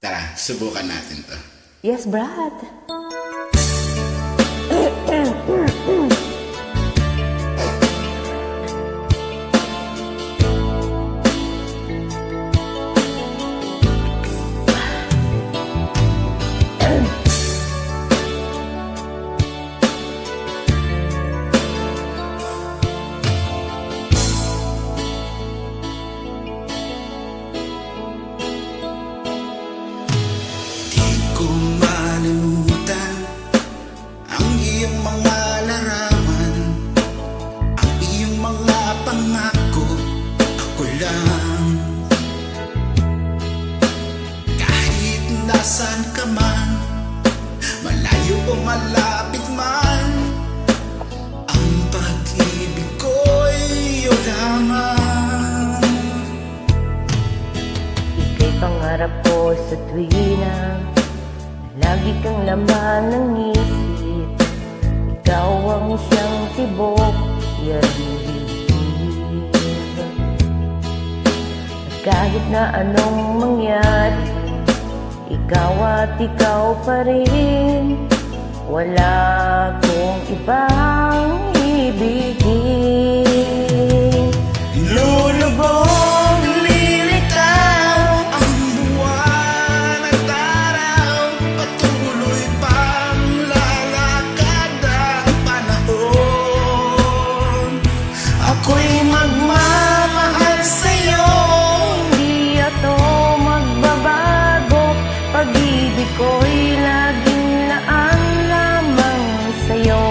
Tara, subukan natin to. Yes, Brad. Malimutan ang iyong mga larawan, ang iyong mga pangako. Ako lang, kahit nasan ka man, malayo o malapit man, ang pag-ibig ko'y iyo lamang. Ika'y pangarap ko sa tuwina, lagi kang laman ng isip. Ikaw ang siyang tibok, yarib. Kahit na anong mangyari, ikaw at ikaw pa rin. Wala akong ibang ibigin. Lulubog, lilitaw ang buwan at araw, patuloy pang lalakad ang panahon. Ako'y magmamahal sa'yo, hindi ito magbabago. Pag-ibig ko'y laging laan lamang sa'yo.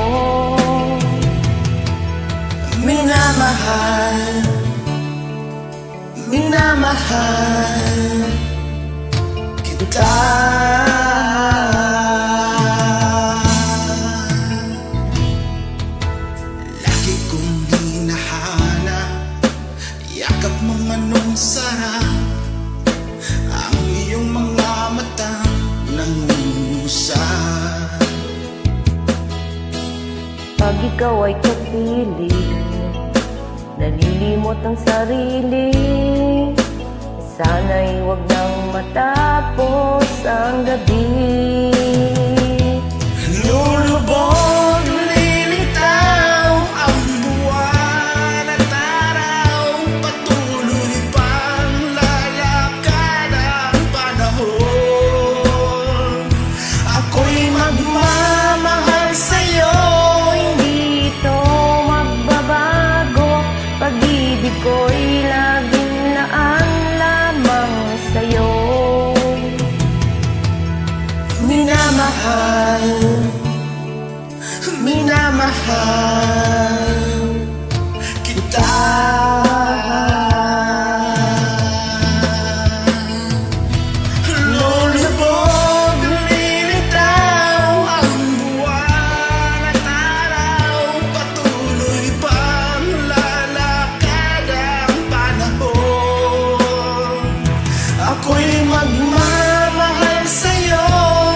minamahal, minamahal kita. Lagi kong hinahanap, yakap mong anong sarap, ang iyong mga mata nangungusap. Pag ikaw ay kapiling, nalilimot ang sarili. Sana'y huwag nang matapos ang gabi. Lulubog, lilitaw ang buwan at araw, patuloy pang lalakad ang panahon. Ako'y magmamahal sa'yo, Hindi ito magbabago. Pag-ibig ko'y laging laan lamang sa'yo. minamahal, minamahal kita. Lulubog, lilitaw ang buwan at araw, patuloy pang lalakad ang panahon. Ako'y magmamahal sa'yo,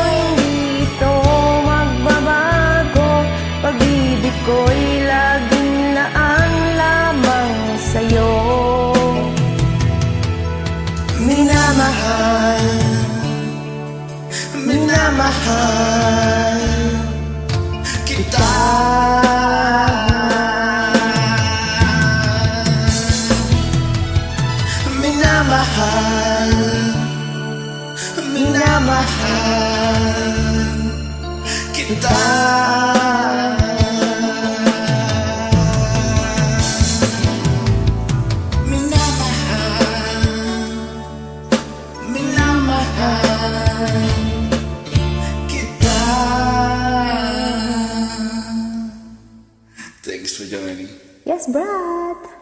Hindi ito magbabago. Pag-ibig ko'y laging laan lamang sa'yo. minamahal, minamahal kita. Minamahal, minamahal kita. Minamahal kita. Thanks for joining. Yes, Brad.